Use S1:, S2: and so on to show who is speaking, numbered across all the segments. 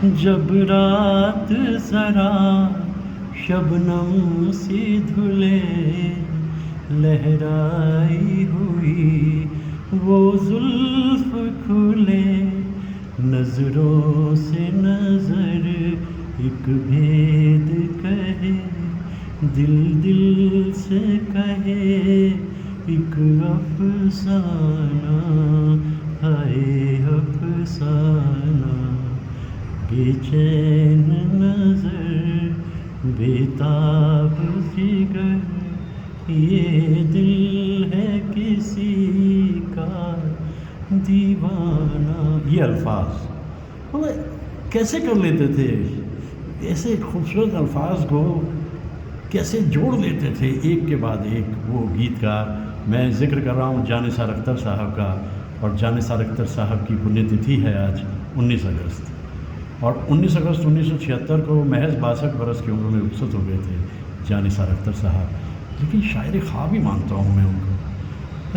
S1: जब रात जरा शबनम सी धुले, लहराई हुई वो जुल्फ खुले, नजरों से नजर एक भेद कहे, दिल दिल से कहे एक अफसाना, हाय अफसाना। बेचैन नजर बेताब जिगर, ये दिल है किसी का दीवाना। ये अल्फाज वो कैसे कर लेते थे, ऐसे खूबसूरत अल्फाज को कैसे जोड़ लेते थे एक के बाद एक वो गीतकार। मैं जिक्र कर रहा हूँ जानिसार अख्तर साहब का, और जानिसार अख्तर साहब की पुण्यतिथि है आज 19 अगस्त। और 19 अगस्त 1976 को महज 62 बरस की उम्र में रुखसत हो गए थे जानिसार अख्तर साहब। लेकिन शायर ख्वाब ही मानता हूँ मैं उनको।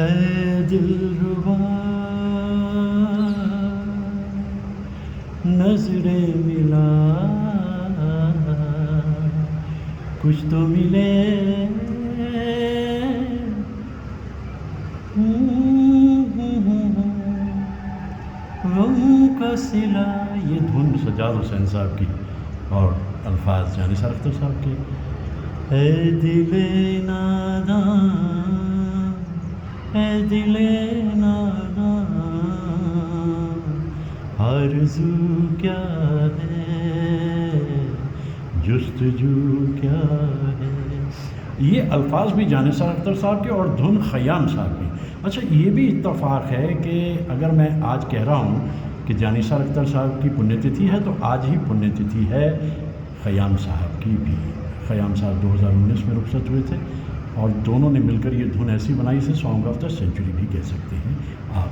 S1: ऐ दिलरुबा नजरें मिला, कुछ तो मिले गम का सिला। ये धुन सज्जाद हुसैन साहब की और अल्फाज जानिसार अख्तर साहब के। ऐ दिले नादां, ऐ दिले नादां, आरज़ू क्या है, जुस्तजू क्या है। ये अल्फाज भी जानिसार अख्तर साहब के और धुन खयाम साहब की। अच्छा, ये भी इत्तफाक है कि अगर मैं आज कह रहा हूँ कि जानिसार अख्तर साहब की पुण्यतिथि है, तो आज ही पुण्यतिथि है खयाम साहब की भी। खयाम साहब 2019 में रुखसत हुए थे और दोनों ने मिलकर ये धुन ऐसी बनाई से सॉन्ग ऑफ द सेंचुरी भी कह सकते हैं आप।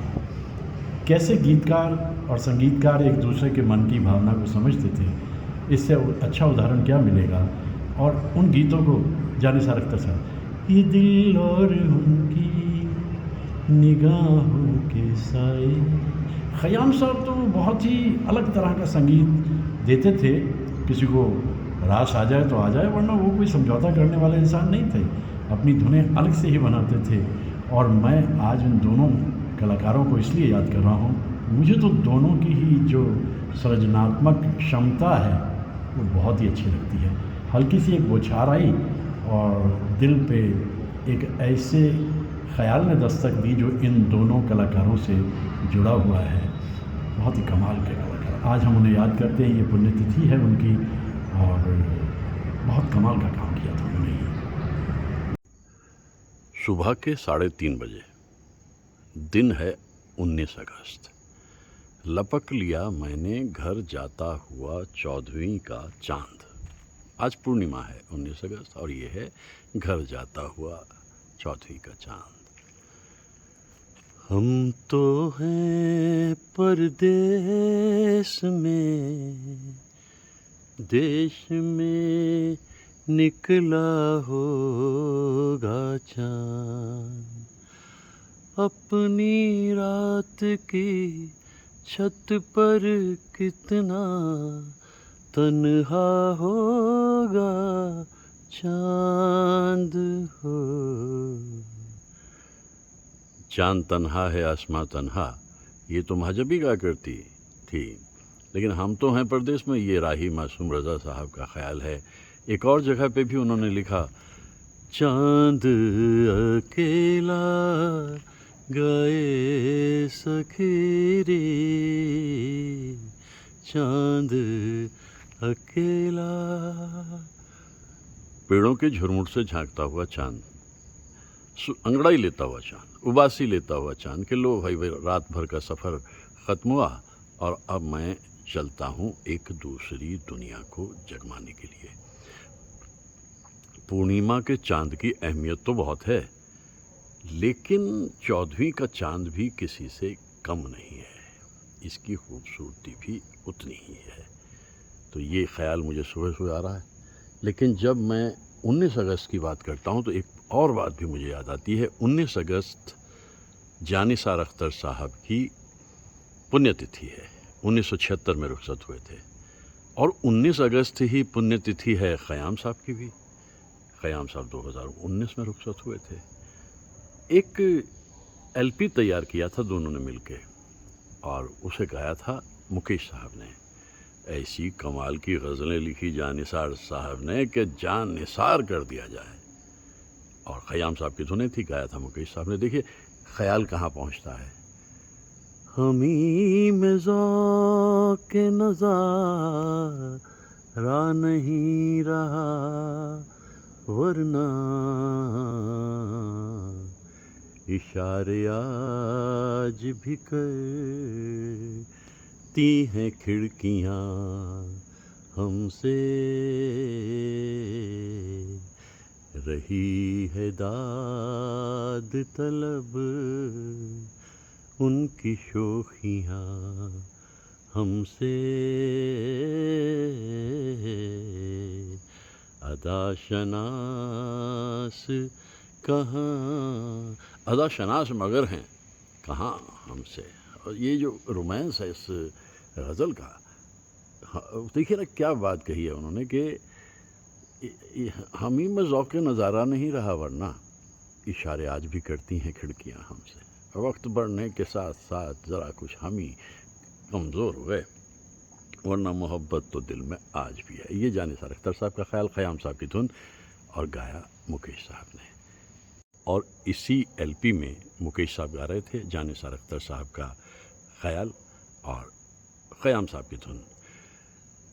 S1: कैसे गीतकार और संगीतकार एक दूसरे के मन की भावना को समझते थे, इससे अच्छा उदाहरण क्या मिलेगा। और उन गीतों को जानिसार अख्तर साहब, ये दिल और उनकी निगाहों के साए। खयाम साहब तो बहुत ही अलग तरह का संगीत देते थे, किसी को रास आ जाए तो आ जाए, वरना वो कोई समझौता करने वाले इंसान नहीं थे, अपनी धुनें अलग से ही बनाते थे। और मैं आज उन दोनों कलाकारों को इसलिए याद कर रहा हूँ, मुझे तो दोनों की ही जो सृजनात्मक क्षमता है वो बहुत ही अच्छी लगती है। हल्की सी एक बौछार आई और दिल पे एक ऐसे ख्याल ने दस्तक दी जो इन दोनों कलाकारों से जुड़ा हुआ है। बहुत ही कमाल के कलाकार, आज हम उन्हें याद करते हैं, ये पुण्यतिथि है उनकी, और बहुत कमाल का काम किया था उन्होंने।
S2: सुबह के 3:30 बजे, दिन है 19 अगस्त। लपक लिया मैंने घर जाता हुआ 14वीं का चांद। आज पूर्णिमा है 19 अगस्त और ये है घर जाता हुआ 14वीं का चांद। हम तो हैं परदेश में, देश में निकला होगा चांद, अपनी रात की छत पर कितना तन्हा होगा चांद हो। चांद तन्हा है आसमां तन्हा, ये तो महजबी गा करती थी, लेकिन हम तो हैं परदेश में, ये राही मासूम रज़ा साहब का ख्याल है। एक और जगह पे भी उन्होंने लिखा, चांद अकेला गाए सखीरी, चांद अकेला। पेड़ों के झुरमुट से झांकता हुआ चांद, अंगड़ाई लेता हुआ चांद, उबासी लेता हुआ चांद कि लो भाई रात भर का सफ़र ख़त्म हुआ और अब मैं चलता हूँ एक दूसरी दुनिया को जगमाने के लिए। पूर्णिमा के चांद की अहमियत तो बहुत है, लेकिन 14वीं का चांद भी किसी से कम नहीं है, इसकी खूबसूरती भी उतनी ही है। तो ये ख्याल मुझे सुबह सुबह आ रहा है। लेकिन जब मैं 19 अगस्त की बात करता हूँ तो एक और बात भी मुझे याद आती है। 19 अगस्त जानिसार अख्तर साहब की पुण्यतिथि है, 1976 में रुखसत हुए थे। और 19 अगस्त ही पुण्यतिथि है ख़याम साहब की भी। ख़याम साहब 2019 में रुखसत हुए थे। एक एलपी तैयार किया था दोनों ने मिलके और उसे गाया था मुकेश साहब ने। ऐसी कमाल की गज़लें लिखी जानिसार साहब ने कि जान निसार कर दिया जाए। और ख़याम साहब की धुनें थी, गाया था मुकेश साहब ने। देखिए ख़याल कहाँ पहुँचता है। हमी में ज़ौक़ नज़ारा नहीं रहा वरना इशारे आज भी करती हैं खिड़कियाँ हमसे, रही है दाद तलब उनकी शोखियाँ हमसे, अदाशनास कहाँ, अदाशनास मगर हैं कहाँ हमसे। और ये जो रोमांस है इस गज़ल का, देखिए ना क्या बात कही है उन्होंने कि हमी में ज़ौक़ नज़ारा नहीं रहा वरना इशारे आज भी करती हैं खिड़कियाँ हमसे। वक्त बढ़ने के साथ साथ ज़रा कुछ हम ही कमज़ोर हो गए वरना मोहब्बत तो दिल में आज भी है। ये जानिसार अख्तर साहब का ख़याल, ख़याम साहब की धुन और गाया मुकेश साहब ने। और इसी एलपी में मुकेश साहब गा रहे थे, जानिसार अख्तर साहब का ख़याल और ख़याम साहब की धुन।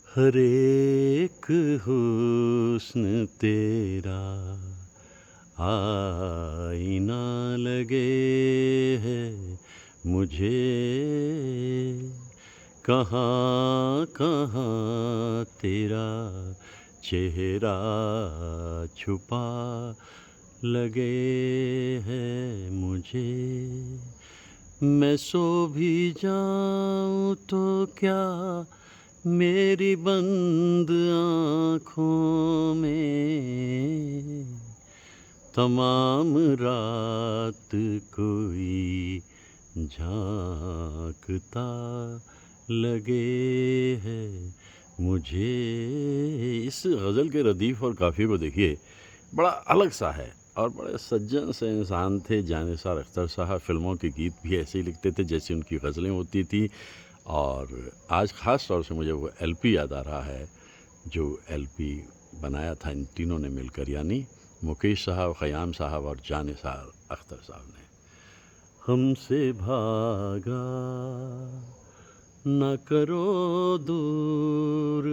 S2: हर एक हुस्न तेरा आईना लगे है मुझे, कहाँ कहाँ तेरा चेहरा छुपा लगे है मुझे। मैं सो भी जाऊँ तो क्या मेरी बंद आँखों में तमाम रात कोई झांकता लगे है मुझे। इस गज़ल के रदीफ़ और काफ़ी को देखिए, बड़ा अलग सा है और बड़े सज्जन से इंसान थे जानिसार अख्तर साहब। फ़िल्मों के गीत भी ऐसे ही लिखते थे जैसी उनकी गज़लें होती थी। और आज ख़ास तौर से मुझे वो एलपी याद आ रहा है जो एलपी बनाया था इन तीनों ने मिलकर, यानी मुकेश साहब, ख़याम साहब और जानिसार अख्तर साहब ने। हमसे भागा न करो दूर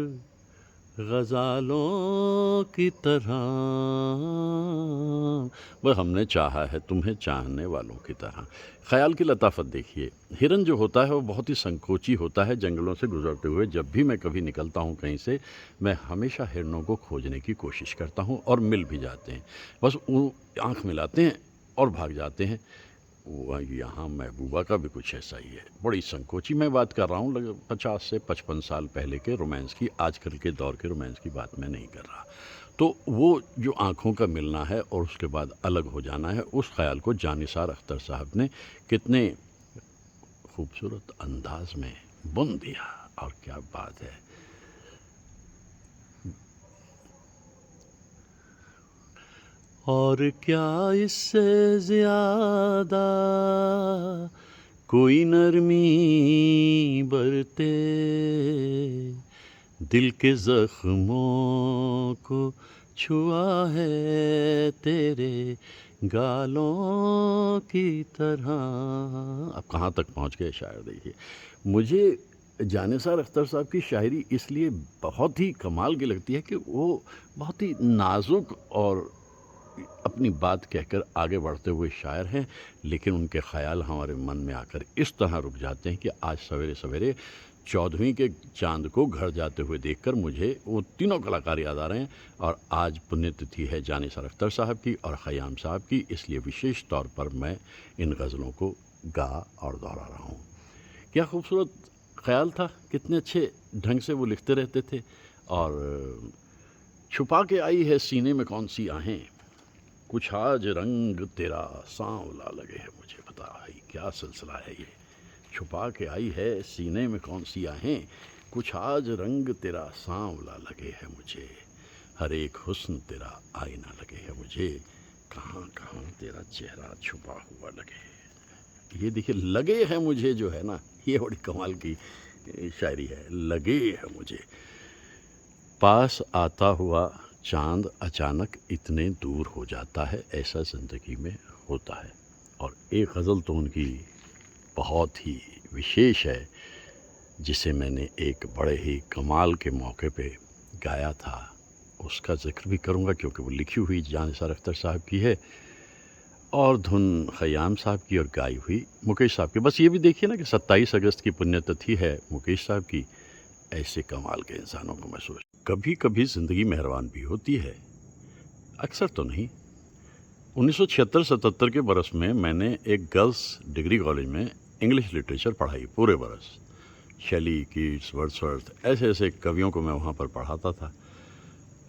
S2: ग़ज़ालों की तरह, वह हमने चाहा है तुम्हें चाहने वालों की तरह। ख़याल की लताफ़त देखिए, हिरन जो होता है वो बहुत ही संकोची होता है। जंगलों से गुज़रते हुए जब भी मैं कभी निकलता हूँ कहीं से, मैं हमेशा हिरनों को खोजने की कोशिश करता हूँ और मिल भी जाते हैं। बस वो आँख मिलाते हैं और भाग जाते हैं। वह यहाँ महबूबा का भी कुछ ऐसा ही है, बड़ी संकोची। मैं बात कर रहा हूँ लगभग 50 से 55 साल पहले के रोमांस की, आजकल के दौर के रोमांस की बात मैं नहीं कर रहा। तो वो जो आँखों का मिलना है और उसके बाद अलग हो जाना है, उस ख़याल को जानिसार अख्तर साहब ने कितने खूबसूरत अंदाज में बुन दिया। और क्या बात है। और क्या इससे ज़्यादा कोई नरमी बरते, दिल के ज़ख्मों को छुआ है तेरे गालों की तरह। अब कहाँ तक पहुँच गए शायर देखिए। मुझे जानिसार अख्तर साहब की शायरी इसलिए बहुत ही कमाल की लगती है कि वो बहुत ही नाजुक और अपनी बात कहकर आगे बढ़ते हुए शायर हैं, लेकिन उनके ख़याल हमारे मन में आकर इस तरह रुक जाते हैं कि आज सवेरे सवेरे 14वीं के चांद को घर जाते हुए देखकर मुझे वो तीनों कलाकार याद आ रहे हैं। और आज पुण्यतिथि है जानिसार अख्तर साहब की और ख़याम साहब की, इसलिए विशेष तौर पर मैं इन गज़लों को गा और दोहरा रहा हूँ। क्या खूबसूरत ख़याल था, कितने अच्छे ढंग से वो लिखते रहते थे। और छुपा के आई है सीने में कौन सी आहें, कुछ आज रंग तेरा सांवला लगे है मुझे। बता भाई क्या सिलसिला है ये। छुपा के आई है सीने में कौन सी आहें, कुछ आज रंग तेरा सांवला लगे है मुझे, हर एक हुस्न तेरा आईना लगे है मुझे, कहाँ कहाँ तेरा चेहरा छुपा हुआ लगे है। ये देखिए, लगे है मुझे जो है ना, ये बड़ी कमाल की शायरी है। लगे है मुझे, पास आता हुआ चांद अचानक इतने दूर हो जाता है, ऐसा ज़िंदगी में होता है। और एक गज़ल तो उनकी बहुत ही विशेष है, जिसे मैंने एक बड़े ही कमाल के मौके पे गाया था। उसका ज़िक्र भी करूँगा क्योंकि वो लिखी हुई जानिसार अख्तर साहब की है और धुन खयाम साहब की और गाई हुई मुकेश साहब की। बस ये भी देखिए ना कि 27 अगस्त की पुण्यतिथि है मुकेश साहब की। ऐसे कमाल के इंसानों को मैं सोच, कभी कभी ज़िंदगी मेहरबान भी होती है, अक्सर तो नहीं। 1976-77 के बरस में मैंने एक गर्ल्स डिग्री कॉलेज में इंग्लिश लिटरेचर पढ़ाई पूरे बरस। शेली, कीट्स, वर्ड्सवर्थ, ऐसे ऐसे कवियों को मैं वहाँ पर पढ़ाता था।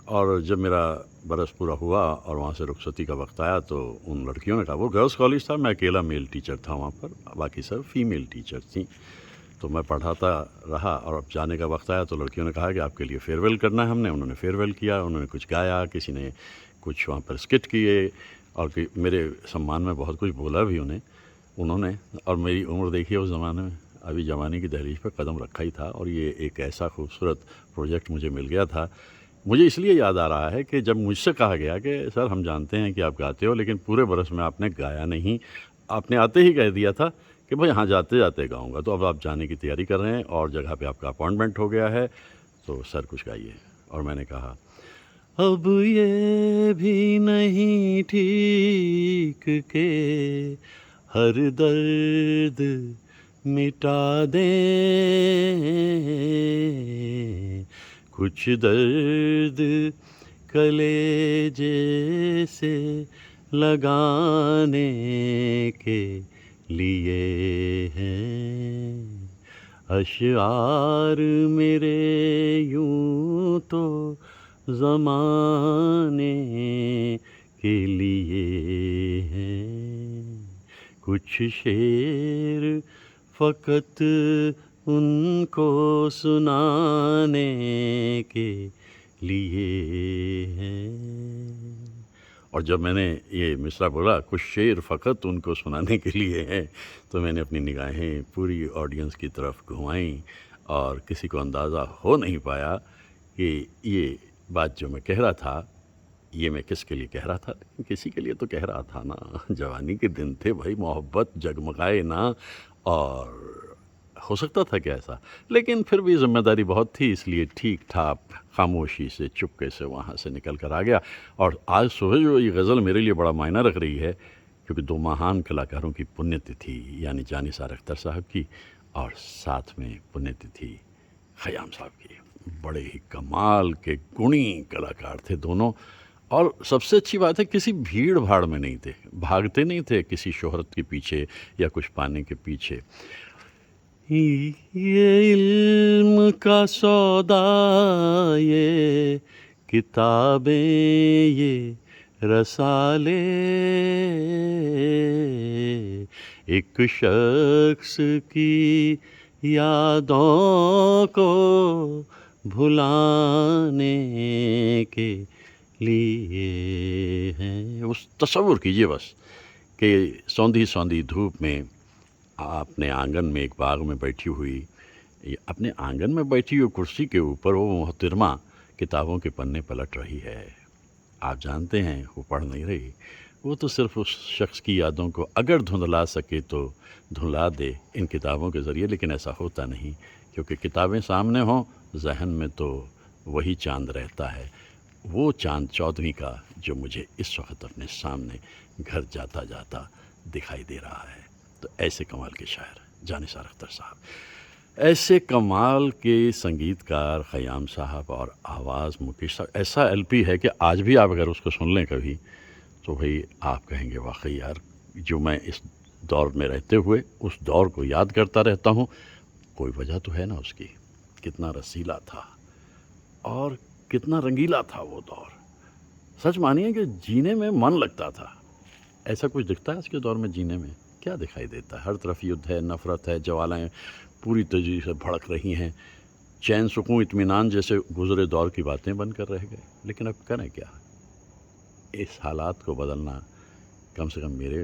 S2: और जब मेरा बरस पूरा हुआ और वहाँ से रुखसती का वक्त आया तो उन लड़कियों ने कहा, वो गर्ल्स कॉलेज था, मैं अकेला मेल टीचर था वहाँ पर, बाकी सब फीमेल टीचर थी। तो मैं पढ़ाता रहा और अब जाने का वक्त आया तो लड़कियों ने कहा कि आपके लिए फेयरवेल करना है हमने। उन्होंने फेयरवेल किया, उन्होंने कुछ गाया, किसी ने कुछ वहाँ पर स्किट किए और मेरे सम्मान में बहुत कुछ बोला भी उन्होंने। और मेरी उम्र देखिए उस ज़माने में, अभी जवानी की दहलीज पर कदम रखा ही था और ये एक ऐसा खूबसूरत प्रोजेक्ट मुझे मिल गया था। मुझे इसलिए याद आ रहा है कि जब मुझसे कहा गया कि सर हम जानते हैं कि आप गाते हो लेकिन पूरे बरस में आपने गाया नहीं, आपने आते ही कह दिया था कि भाई हाँ जाते जाते गाऊंगा, तो अब आप जाने की तैयारी कर रहे हैं और जगह पे आपका अपॉइंटमेंट हो गया है, तो सर कुछ गाइए। और मैंने कहा, अब ये भी नहीं ठीक के हर दर्द मिटा दें, कुछ दर्द कलेजे से लगाने के लिए हैं। अशआर मेरे यूं तो ज़माने के लिए हैं, कुछ शेर फ़कत उनको सुनाने के लिए हैं। और जब मैंने ये मिसरा बोला, कुछ शेर फ़कत उनको सुनाने के लिए हैं, तो मैंने अपनी निगाहें पूरी ऑडियंस की तरफ घुमाईं और किसी को अंदाज़ा हो नहीं पाया कि ये बात जो मैं कह रहा था ये मैं किसके लिए कह रहा था। किसी के लिए तो कह रहा था ना, जवानी के दिन थे भाई, मोहब्बत जगमगाए ना, और हो सकता था क्या ऐसा, लेकिन फिर भी जिम्मेदारी बहुत थी, इसलिए ठीक ठाक खामोशी से चुपके से वहाँ से निकल कर आ गया। और आज सुबह जो ये गज़ल मेरे लिए बड़ा मायना रख रही है, क्योंकि दो महान कलाकारों की पुण्यतिथि यानी जानिसार अख्तर साहब की और साथ में पुण्यतिथि खयाम साहब की। बड़े ही कमाल के गुणी कलाकार थे दोनों, और सबसे अच्छी बात है किसी भीड़ भाड़ में नहीं थे, भागते नहीं थे किसी शोहरत के पीछे या कुछ पाने के पीछे। ये इल्म का सौदा, ये किताबें, ये रसाले, एक शख्स की यादों को भुलाने के लिए हैं। उस तसव्वुर कीजिए बस कि सौंधी सौंधी धूप में अपने आंगन में एक बाग में बैठी हुई, अपने आंगन में बैठी हुई कुर्सी के ऊपर वो मोहतरमा किताबों के पन्ने पलट रही है। आप जानते हैं वो पढ़ नहीं रही, वो तो सिर्फ उस शख्स की यादों को अगर धुंधला सके तो धुंधला दे इन किताबों के ज़रिए, लेकिन ऐसा होता नहीं, क्योंकि किताबें सामने हों जहन में तो वही चांद रहता है, वो चांद चौधरी का जो मुझे इस वक्त अपने सामने घर जाता जाता दिखाई दे रहा है। तो ऐसे कमाल के शायर जानिसार अख्तर साहब, ऐसे कमाल के संगीतकार खयाम साहब और आवाज़ मुकेश साहब। ऐसा एलपी है कि आज भी आप अगर उसको सुन लें कभी तो भाई आप कहेंगे वाकई यार, जो मैं इस दौर में रहते हुए उस दौर को याद करता रहता हूँ, कोई वजह तो है ना उसकी। कितना रसीला था और कितना रंगीला था वो दौर। सच मानिए कि जीने में मन लगता था। ऐसा कुछ दिखता है आज के दौर में जीने में? क्या दिखाई देता है? हर तरफ युद्ध है, नफ़रत है, ज्वालाएँ पूरी तेज़ी से भड़क रही हैं। चैन सुकून इत्मीनान जैसे गुज़रे दौर की बातें बनकर रह गए। लेकिन अब करें क्या? इस हालात को बदलना कम से कम मेरे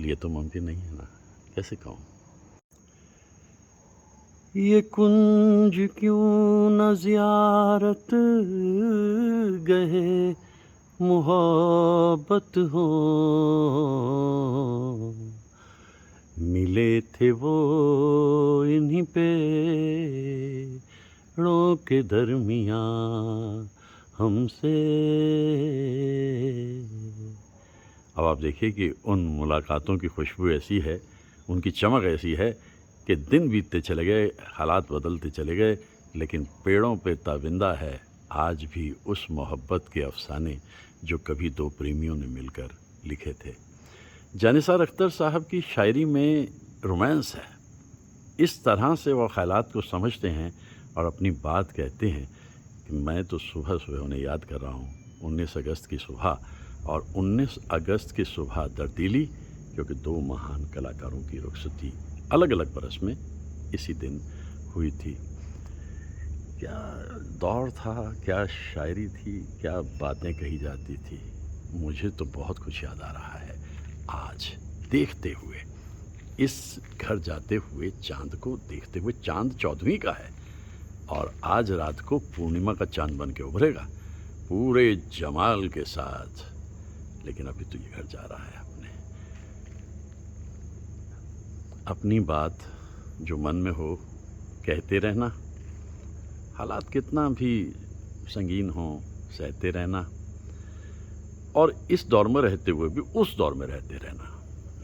S2: लिए तो मुमकिन नहीं है ना, कैसे कहूँ? ये कुंज क्यों न ज़ियारत गहे मोहब्बत हो, मिले थे वो इन्हीं पेड़ों के दरमियाँ हमसे। अब आप देखिए कि उन मुलाकातों की खुशबू ऐसी है, उनकी चमक ऐसी है कि दिन बीतते चले गए, हालात बदलते चले गए, लेकिन पेड़ों पे ताबिंदा है आज भी उस मोहब्बत के अफसाने जो कभी दो प्रेमियों ने मिलकर लिखे थे। जानिसार अख्तर साहब की शायरी में रोमांस है। इस तरह से वो ख़यालात को समझते हैं और अपनी बात कहते हैं कि मैं तो सुबह सुबह उन्हें याद कर रहा हूँ, 19 अगस्त की सुबह। और 19 अगस्त की सुबह दर्दीली, क्योंकि दो महान कलाकारों की रुखसती अलग अलग बरस में इसी दिन हुई थी। क्या दौर था, क्या शायरी थी, क्या बातें कही जाती थी। मुझे तो बहुत कुछ याद आ रहा है आज देखते हुए, इस घर जाते हुए, चांद को देखते हुए। चांद 14वीं का है और आज रात को पूर्णिमा का चांद बन के उभरेगा पूरे जमाल के साथ। लेकिन अभी तो ये घर जा रहा है अपनी बात जो मन में हो कहते रहना, हालात कितना भी संगीन हो सहते रहना, और इस दौर में रहते हुए भी उस दौर में रहते रहना।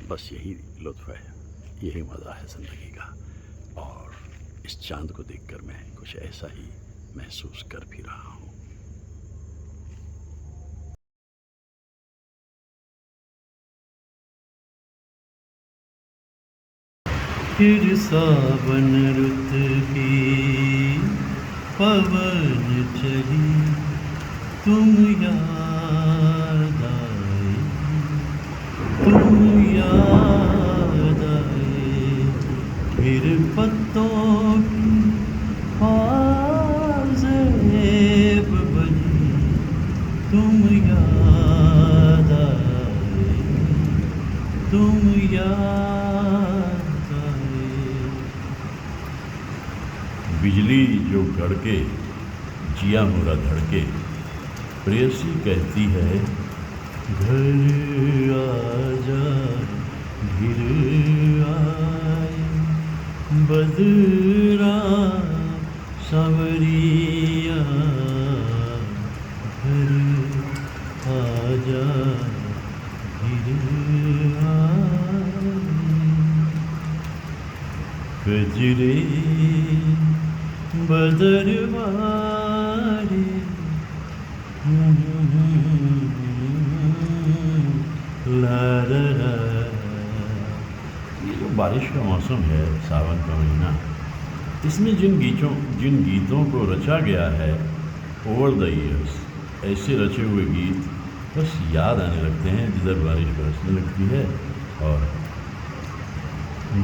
S2: बस यही लुत्फ़ है, यही मज़ा है ज़िंदगी का। और इस चांद को देखकर मैं कुछ ऐसा ही महसूस कर भी रहा हूँ।
S3: फिर सावन रुत की पवन चली, तुम याद आए, तुम याद आए। फिर पत्तों की आज़ेब बजी, तुम याद आए, तुम याद।
S1: बिजली जो कड़के जिया मुरा धड़के, प्रेयसी कहती है
S3: घर आजा, घिर आए बदरा सांवरिया। घर आजा, घिर आए गजरे बदरवारे। ला ला ला।
S1: ये जो बारिश का मौसम है, सावन का महीना, इसमें जिन गीतों को रचा गया है ओवर द ईयर्स, ऐसे रचे हुए गीत बस याद आने लगते हैं जिधर बारिश बरसने लगती है। और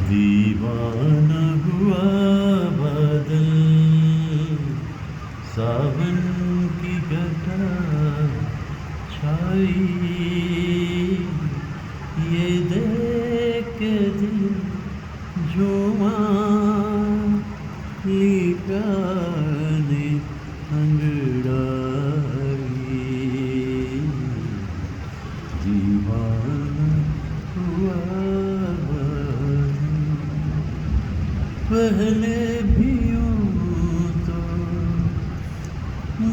S3: दीवाना हुआ बादल, सावन की घटा छाई, ये देख के दिल झूमा, लिखा ने अंगड़ाई। दीवाना हुआ पहले भी यूं तो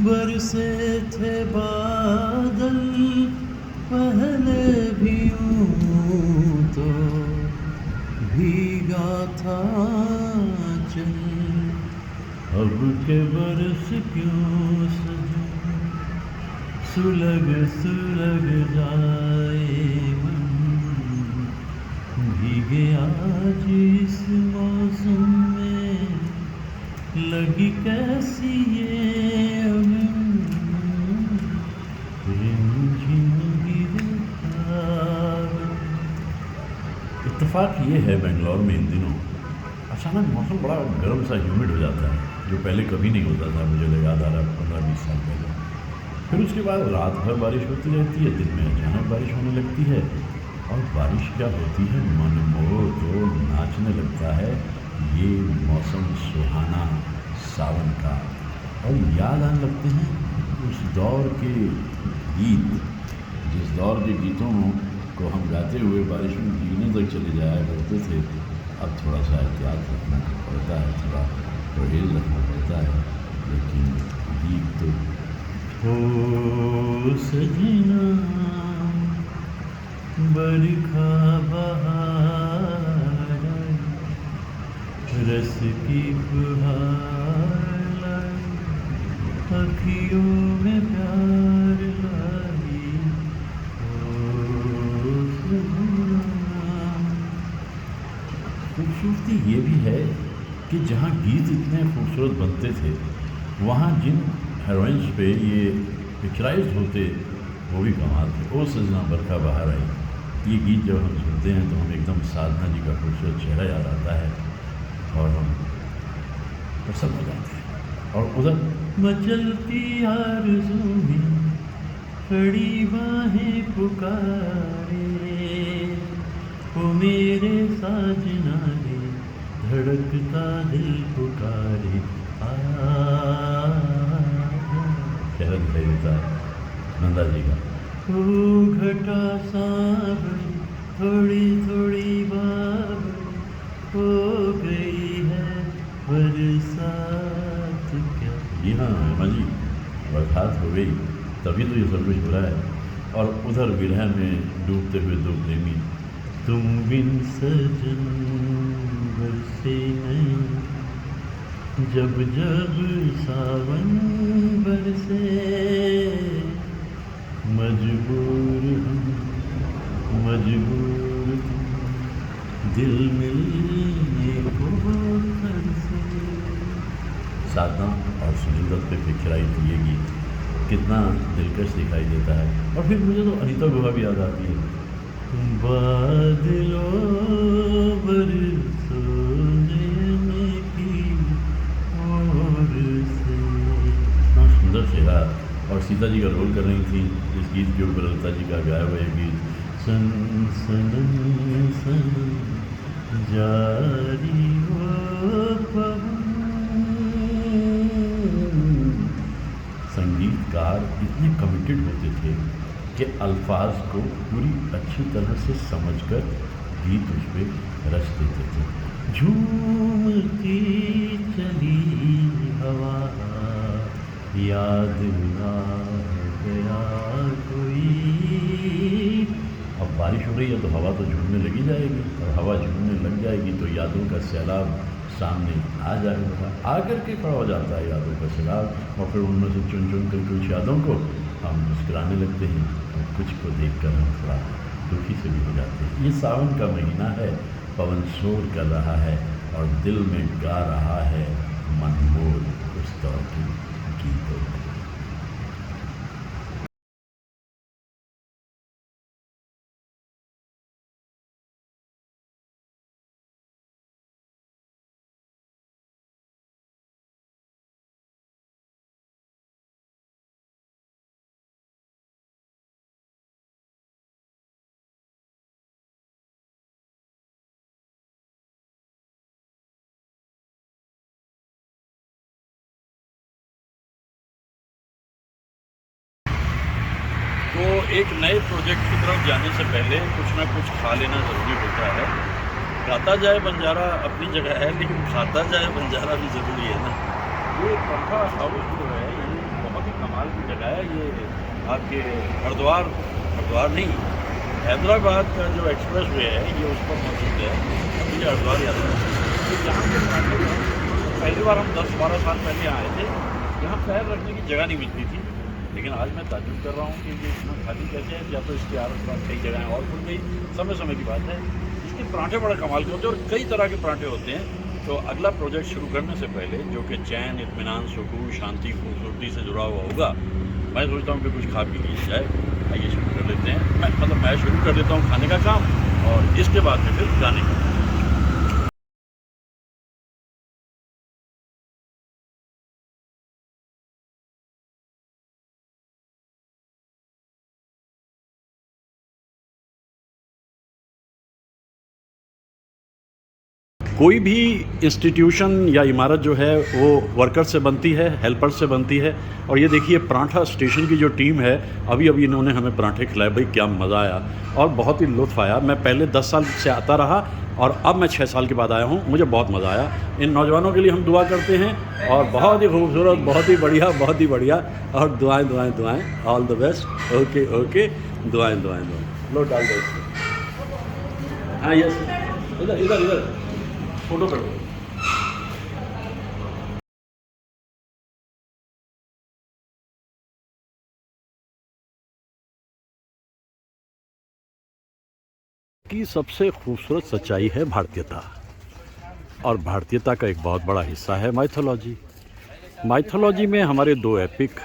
S3: बरसे थे बादल, पहले भी यूं तो भीगा था चल। अब के बरस क्यों सजन, सुलग सुलग जाए मन। भीगे आज इस मौसम में, लगी कैसी ये अगन। रिमझिम गिरे सावन।
S1: इत्तेफाक ये है बेंगलोर में इन दिनों अचानक मौसम बड़ा गर्म सा ह्यूमिड हो जाता है, जो पहले कभी नहीं होता था, मुझे याद आ रहा है 15-20 साल पहले। फिर उसके बाद रात भर बारिश होती रहती है, दिन में अचानक बारिश होने लगती है, और बारिश क्या होती है, मन मोह तो नाचने लगता है। ये मौसम सुहाना सावन का, और याद आने लगते हैं उस दौर के गीत, जिस दौर के गीतों को हम गाते हुए बारिश में भीगने तक चले जाया करते थे। अब थोड़ा सा एहतियात रखना पड़ता है, थोड़ा परहेज रखना पड़ता है, लेकिन गीत तो
S3: हो सजना बरखा बहार रस की फुहार लाई, अखियों में प्यार लाई। हो सजना।
S1: खूबसूरती ये भी है कि जहाँ गीत इतने खूबसूरत बनते थे, वहाँ जिन हीरोइंस पे ये पिक्चराइज होते वो भी कमाल थे। ओ सजना बरखा बहार आई, ये गीत जब हम सुनते हैं तो हम एकदम साधना जी का खूबसूरत चेहरा याद आता है, और हम प्रसन्न हो जाते हैं। और उधर
S3: मचलती आरज़ू में खड़ी बाहें पुकारे, ओ मेरे साजना रे धड़कता दिल पुकारे।
S1: चेहरा दिखाई देता है नंदा जी का।
S3: ओ घटा सावन थोड़ी थोड़ी बाबन हो गई है बरसात क्या।
S1: जी हाँ हेमा जी, बरसात हो गई तभी तो ये सब कुछ हो रहा है। और उधर विरह में डूबते हुए दो प्रेमी,
S3: तुम बिन सजन बरसे नहीं, जब जब सावन बरसे, मजबूर हम मजबूर तुम, दिल मिलने को तरसे।
S1: साधना और सुनील दत्त पे पिक्चराइज ये गीत कितना दिलकश दिखाई देता है। और फिर मुझे तो अनीता गुहा भी याद आती है।
S3: तुम बादलों बरसो नैने की ओर से।
S1: इतना सुंदर चेहरा, और सीता जी का रोल कर रही थी इस गीत के ऊपर, लता जी का गाया हुआ ये गीत।
S3: सन सनम सनम जारी हो पवन।
S1: संगीतकार इतने कमिटेड होते थे कि अल्फाज को पूरी अच्छी तरह से समझकर गीत उस पर रच देते थे।
S3: झूमती चली हवा, याद ना गया कोई।
S1: अब बारिश हो रही है तो हवा तो झूमने लगी जाएगी, और हवा झूमने लग जाएगी तो यादों का सैलाब सामने आ जाएगा, आकर के खड़ा हो जाता है यादों का सैलाब। और फिर उनमें से चुन चुन कर कुछ यादों को हम मुस्कुराने लगते हैं, और कुछ को देखकर हम थोड़ा दुखी से भी हो जाते हैं। ये सावन का महीना है, पवन शोर कर रहा है, और दिल में गा रहा है मनमोर उस दौर की गीतों को। तो एक नए प्रोजेक्ट की तरफ जाने से पहले कुछ ना कुछ खा लेना ज़रूरी होता है। गाता जाए बंजारा अपनी जगह है, लेकिन खाता जाए बंजारा भी ज़रूरी है ना। ये पंखा हाउस जो है ये बहुत ही कमाल की जगह है। ये आपके हरिद्वार नहीं, हैदराबाद का जो एक्सप्रेस वे है ये उस पर मौजूद है। मुझे हरिद्वार याद है, तो यहाँ के पहली बार हम 10-12 साल पहले आए थे, यहाँ पैर रखने की जगह नहीं मिलती थी। लेकिन आज मैं ताज्जुब कर रहा हूँ कि ये इतना खाली कैसे है, या तो इसके आस-पास कई जगहें और खुल गई, समय की बात है। इसके पराठे बड़े कमाल के होते हैं, और कई तरह के पराठे होते हैं। तो अगला प्रोजेक्ट शुरू करने से पहले, जो कि चैन, इत्मीनान, सुकून, शांति, खूबसूरती से जुड़ा हुआ होगा, मैं सोचता हूँ कि कुछ खा पी लिया जाए। आइए शुरू कर लेते हैं। मैं शुरू कर देता हूँ खाने का काम, और इसके बाद में फिर गाने का।
S2: कोई भी इंस्टीट्यूशन या इमारत जो है वो वर्कर से बनती है, हेल्पर से बनती है। और ये देखिए परांठा स्टेशन की जो टीम है, अभी अभी इन्होंने हमें पराठे खिलाए, भाई क्या मज़ा आया और बहुत ही लुत्फ़ आया। मैं पहले 10 साल से आता रहा और अब मैं 6 साल के बाद आया हूँ, मुझे बहुत मज़ा आया। इन नौजवानों के लिए हम दुआ करते हैं और बहुत ही खूबसूरत, बहुत ही बढ़िया, बहुत ही बढ़िया। और दुआएं दुआएं दुआएं, all the best. Okay okay, दुआएं दुआएं दुआएं। लो डाल दो इसको। हाँ यस, इधर इधर इधर फोटो करो। की सबसे खूबसूरत सच्चाई है भारतीयता, और भारतीयता का एक बहुत बड़ा हिस्सा है माइथोलॉजी। माइथोलॉजी में हमारे दो एपिक,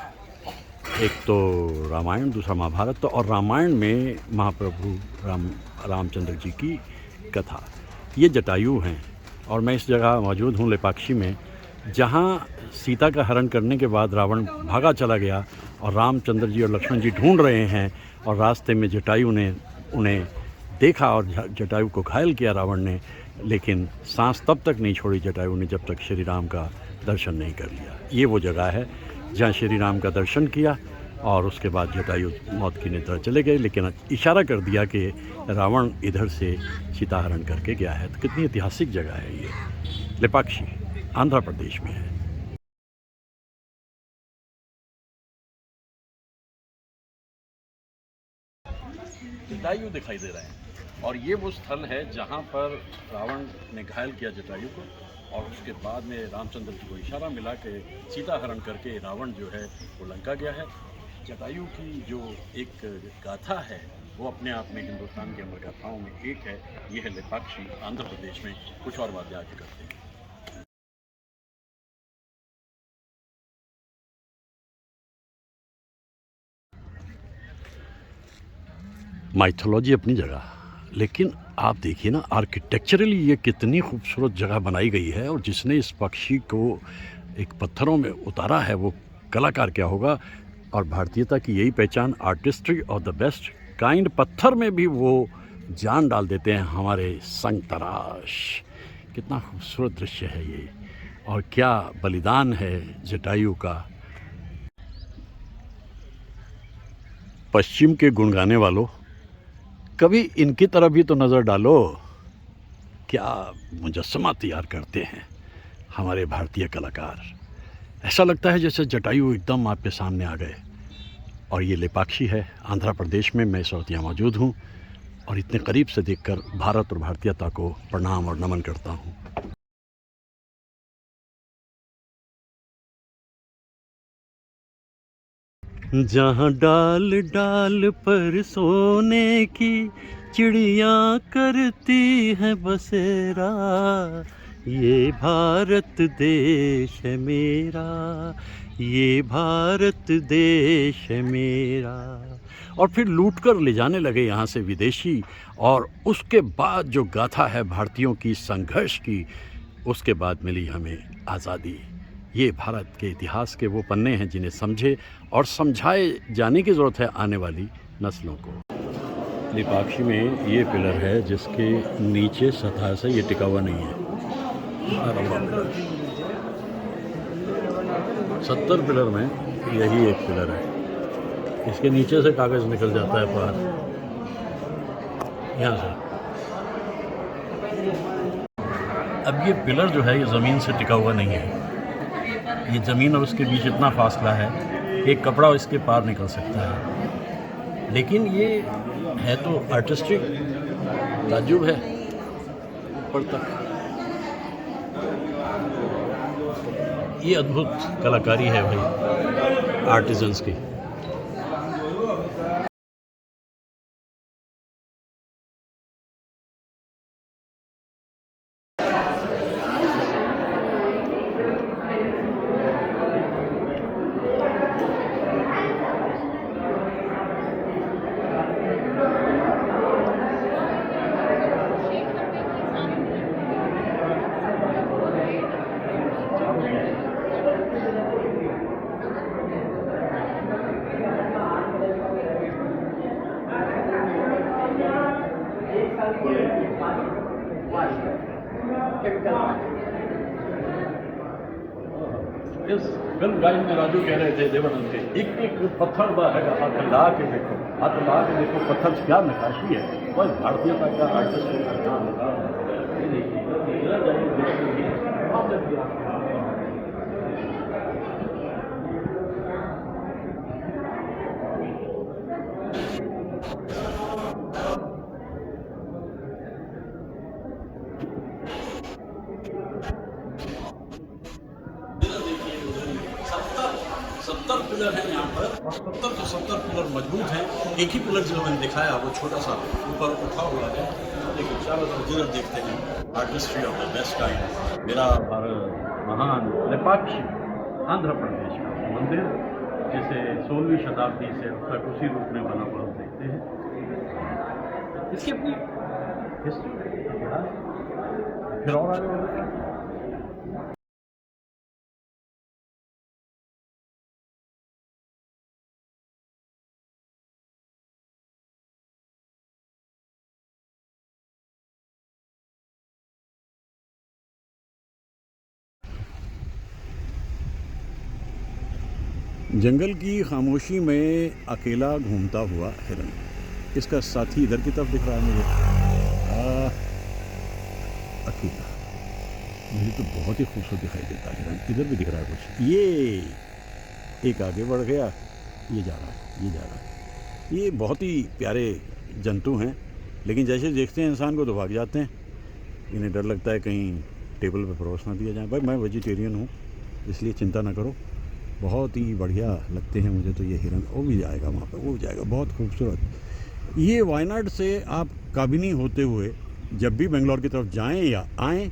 S2: एक तो रामायण, दूसरा महाभारत। और रामायण में महाप्रभु रामचंद्र जी की कथा, ये जटायु हैं। और मैं इस जगह मौजूद हूँ लेपाक्षी में, जहाँ सीता का हरण करने के बाद रावण भागा चला गया और रामचंद्र जी और लक्ष्मण जी ढूंढ रहे हैं। और रास्ते में जटायु ने उन्हें देखा और जटायु को घायल किया रावण ने, लेकिन सांस तब तक नहीं छोड़ी जटायु ने जब तक श्री राम का दर्शन नहीं कर लिया। ये वो जगह है जहाँ श्री राम का दर्शन किया और उसके बाद जटायु मौत की निद्रा चले गए, लेकिन इशारा कर दिया कि रावण इधर से सीता हरण करके गया है। तो कितनी ऐतिहासिक जगह है ये। लेपाक्षी आंध्र प्रदेश में है। जटायु दिखाई दे रहे हैं और ये वो स्थल है जहाँ पर रावण ने घायल किया जटायु को, और उसके बाद में रामचंद्र जी को इशारा मिला कि सीता हरण करके रावण जो है वो लंका गया है। जटायु की जो एक गाथा है वो अपने आप में हिंदुस्तान की अमर गाथाओं में एक है। ये है लेपाक्षी, आंध्र प्रदेश में। कुछ और बातें आगे करते हैं। माइथोलॉजी अपनी जगह, लेकिन आप देखिए ना आर्किटेक्चरली ये कितनी खूबसूरत जगह बनाई गई है। और जिसने इस पक्षी को एक पत्थरों में उतारा है वो कलाकार क्या होगा। और भारतीयता की यही पहचान, artistry of the best kind. पत्थर में भी वो जान डाल देते हैं हमारे संग तराश। कितना खूबसूरत दृश्य है ये, और क्या बलिदान है जटायु का। पश्चिम के गुण गाने वालों, कभी इनकी तरफ भी तो नज़र डालो। क्या मुजस्समा तैयार करते हैं हमारे भारतीय कलाकार। ऐसा लगता है जैसे जटायु एकदम आपके सामने आ गए। और ये लेपाक्षी है, आंध्र प्रदेश में। मैं इस वक्त यहाँ मौजूद हूँ और इतने करीब से देखकर भारत और भारतीयता को प्रणाम और नमन करता हूँ। जहाँ डाल डाल पर सोने की चिड़िया करती है बसेरा, ये भारत देश है मेरा, ये भारत देश है मेरा। और फिर लूट कर ले जाने लगे यहाँ से विदेशी। और उसके बाद जो गाथा है भारतीयों की संघर्ष की, उसके बाद मिली हमें आज़ादी। ये भारत के इतिहास के वो पन्ने हैं जिन्हें समझे और समझाए जाने की ज़रूरत है आने वाली नस्लों को। लेपाक्षी में ये पिलर है जिसके नीचे सतह से ये टिका हुआ नहीं है। 70 पिलर में यही एक पिलर है। इसके नीचे से कागज़ निकल जाता है बाहर, यहाँ से। अब ये पिलर जो है ये ज़मीन से टिका हुआ नहीं है। ये ज़मीन और उसके बीच इतना फासला है, एक कपड़ा इसके पार निकल सकता है। लेकिन ये है तो आर्टिस्टिक ताज्जुब है ऊपर तक। ये अद्भुत कलाकारी है भाई आर्टिजन्स की। इस फिल्म गाइड में राजू कह रहे थे देवानंद के, एक एक पत्थर दा है, हाथ ला के देखो, हाथ ला के देखो पत्थर से क्या नकाशी है। बस भारतीयता का आर्टिस्ट का काम होता है। ये देखिए, इधर जाइए, देखिए, वहाँ पे भी आपको सत्तर पिलर हैं यहाँ पर, और 70 पिलर मजबूत हैं। एक ही पिलर जो मैंने दिखाया वो छोटा सा ऊपर उठा हुआ है। लेकिन चारों तरफ जिधर देखते हैं artistry of the best kind. मेरा भारत महान लेपाक्षी आंध्र प्रदेश का मंदिर, जिसे 16वीं शताब्दी से अब तक उसी रूप में बना हुआ हम देखते हैं। इसकी अपनी हिस्ट्री फिर और आगे बढ़ते हैं। जंगल की खामोशी में अकेला घूमता हुआ हिरन, इसका साथी इधर की तरफ दिख रहा है मुझे, अकेला। मुझे तो बहुत ही खूबसूरत दिखाई देता है हिरन। इधर भी दिख रहा है कुछ, ये एक आगे बढ़ गया, ये जा रहा है, ये जा रहा है। ये बहुत ही प्यारे जंतु हैं, लेकिन जैसे देखते हैं इंसान को तो भाग जाते हैं। इन्हें डर लगता है कहीं टेबल पे परोस ना दिया जाए। भाई मैं वेजिटेरियन हूँ, इसलिए चिंता ना करो। बहुत ही बढ़िया लगते हैं मुझे तो ये हिरन। वो भी जाएगा वहाँ पे, वो भी जाएगा, बहुत खूबसूरत। ये वायनाड से आप काबिनी होते हुए जब भी बेंगलोर की तरफ जाएं या आएँ,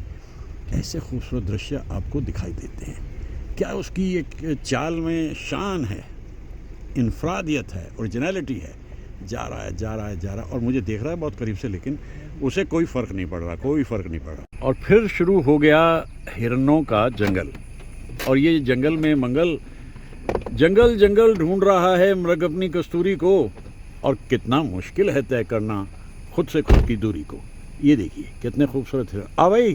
S2: ऐसे खूबसूरत दृश्य आपको दिखाई देते हैं। क्या उसकी एक चाल में शान है, इनफरादियत है, ओरिजिनलिटी है। जा रहा है, जा रहा है, जा रहा है, और मुझे देख रहा है बहुत करीब से, लेकिन उसे कोई फ़र्क नहीं पड़ रहा, कोई फ़र्क नहीं पड़ रहा। और फिर शुरू हो गया हिरनों का जंगल। और ये जंगल में मंगल जंगल जंगल ढूंढ रहा है मृग अपनी कस्तूरी को, और कितना मुश्किल है तय करना खुद से खुद की दूरी को। ये देखिए कितने खूबसूरत हिरन। आ भाई,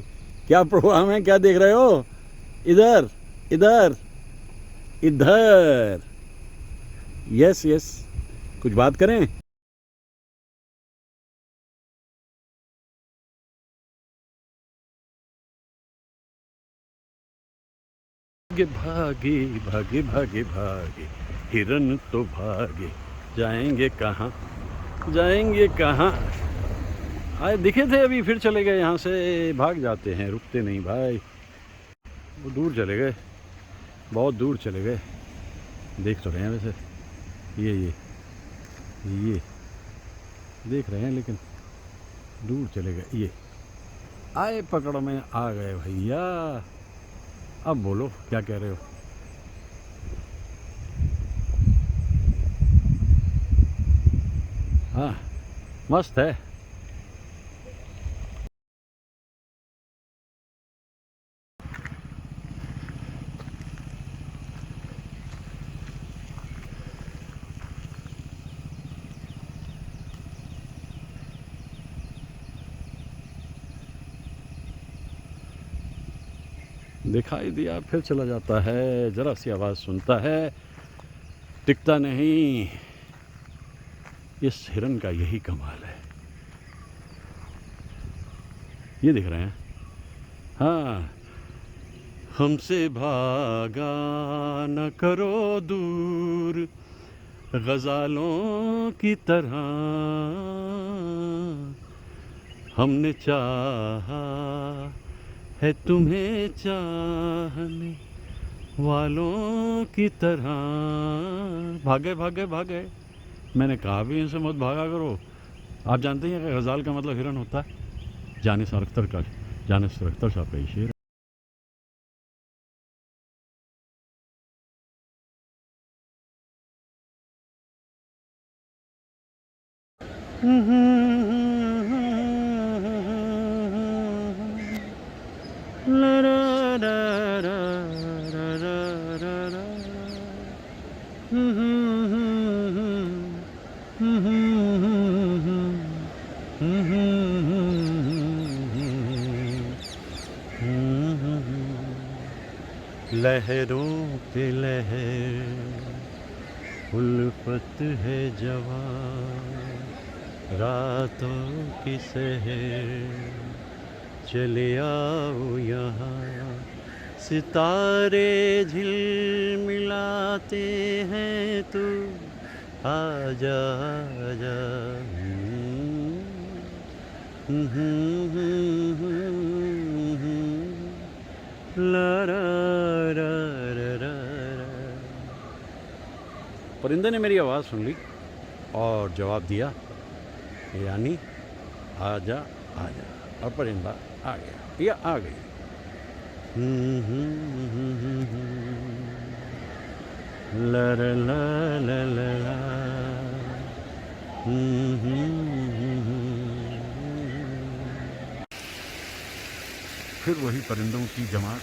S2: क्या प्रोग्राम है, क्या देख रहे हो? इधर इधर इधर, यस यस, कुछ बात करें। भागे भागे भागे भागे हिरन तो भागे, जाएंगे कहाँ, जाएंगे कहाँ। आए दिखे थे अभी, फिर चले गए यहाँ से। भाग जाते हैं, रुकते नहीं भाई। वो दूर चले गए, बहुत दूर चले गए। देख तो रहे हैं वैसे, ये देख रहे हैं, लेकिन दूर चले गए। ये आए पकड़ में आ गए भैया। अब बोलो क्या कह रहे हो? हाँ, मस्त है। दिखाई दिया फिर चला जाता है, ज़रा सी आवाज़ सुनता है, टिकता नहीं। इस हिरन का यही कमाल है। ये दिख रहे हैं, हाँ। हमसे भागा न करो दूर गज़ालों की तरह, हमने चाहा है तुम्हें चाहने वालों की तरह। भागे भागे भागे, मैंने कहा भी इनसे मत भागा करो। आप जानते हैं कि गज़ाल का मतलब हिरन होता है, जाने सरख्तर का, जाने सरख्तर सा पेश हिरन। लहरों पे लहर उल्फत है जवां, रातों की सहर चले आओ यहाँ, सितारे झिलमिलाते हैं तो आजा आजा। ला रा रा रा रा रा। परिंदे ने मेरी आवाज़ सुन ली और जवाब दिया, यानी आजा आजा, और परिंदा आ गया या आ गई। ला ला ला ला ला ला। फिर वही परिंदों की जमात,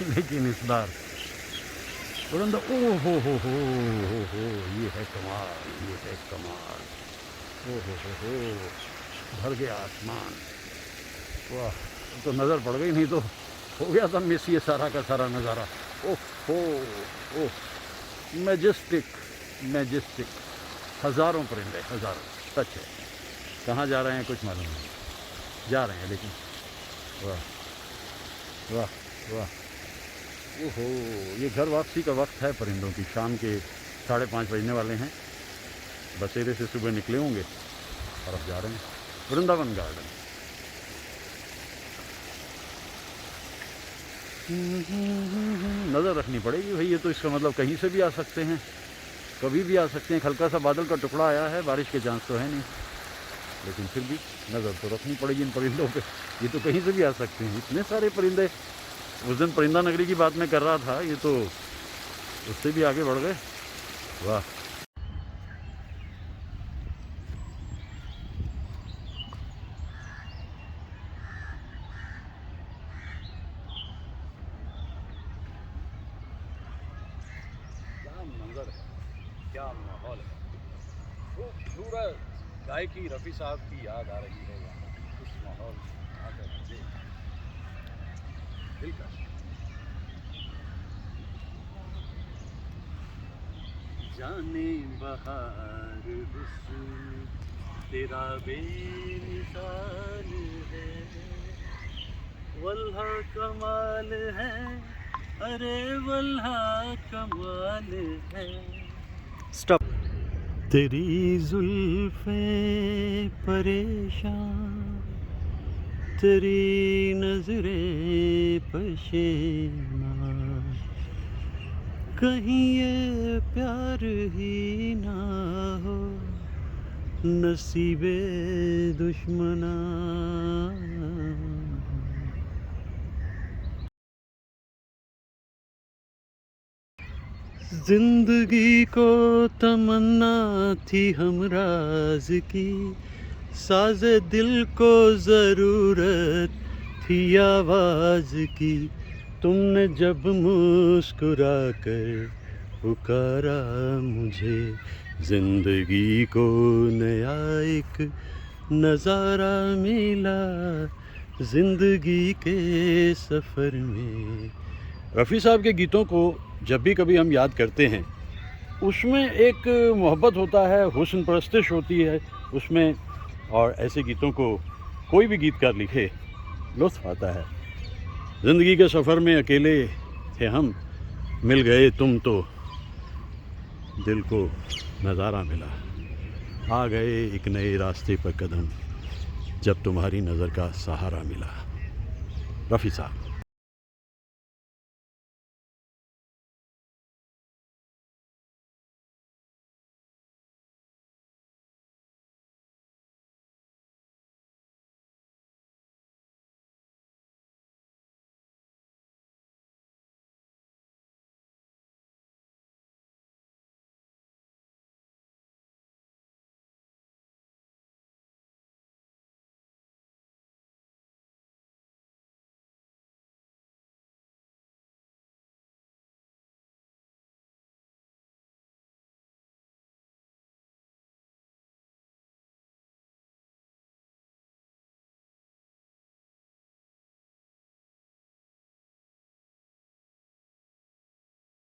S2: लेकिन इस बार परिंदा ओ हो, ये है कमाल, ये है कमाल। ओ हो, भर गया आसमान। वाह, तो नज़र पड़ गई, नहीं तो हो गया था मिस ये सारा का सारा नज़ारा। ओह, मैजेस्टिक मैजेस्टिक। हज़ारों परिंदे, हज़ारों, सच है। कहाँ जा रहे हैं कुछ मालूम नहीं, जा रहे हैं लेकिन वाह वाह वाह। ओहो, ये घर वापसी का वक्त है परिंदों की। शाम के 5:30 बजने वाले हैं। बसेरे से सुबह निकले होंगे और अब जा रहे हैं वृंदावन गार्डन। नज़र रखनी पड़ेगी भाई, ये तो इसका मतलब कहीं से भी आ सकते हैं, कभी भी आ सकते हैं। हल्का सा बादल का टुकड़ा आया है, बारिश के चांस तो है नहीं, लेकिन फिर भी नज़र तो रखनी पड़ेगी इन परिंदों पे। ये तो कहीं से भी आ सकते हैं, इतने सारे परिंदे। उस दिन परिंदा नगरी की बात मैं कर रहा था, ये तो उससे भी आगे बढ़ गए। वाह। क्या मंजर है, क्या माहौल है, खूबसूरत। गायकी रफ़ी साहब की याद आ रही है यहाँ, उस माहौल में आकर मुझे दिलकश। जाने बहार हुस्न तेरा बेमिसाल है, वल्हा कमाल है, अरे वल्हा कमाल है। स्टॉप। तेरी जुल्फ़ें परेशान, तेरी नजरें पशेमान, कहीं ये प्यार ही ना हो नसीबे दुश्मना। जिंदगी को तमन्ना थी हमराज की, साज़े दिल को ज़रूरत थी आवाज़ की, तुमने जब मुस्कुरा कर पुकारा मुझे, ज़िंदगी को नया एक नज़ारा मिला ज़िंदगी के सफ़र में। रफ़ी साहब के गीतों को जब भी कभी हम याद करते हैं, उसमें एक मोहब्बत होता है, हुस्न परस्तिश होती है उसमें, और ऐसे गीतों को कोई भी गीतकार लिखे लुत्फ़ आता है। ज़िंदगी के सफ़र में अकेले थे हम, मिल गए तुम तो दिल को नज़ारा मिला, आ गए एक नए रास्ते पर कदम, जब तुम्हारी नज़र का सहारा मिला। रफ़ी साहब।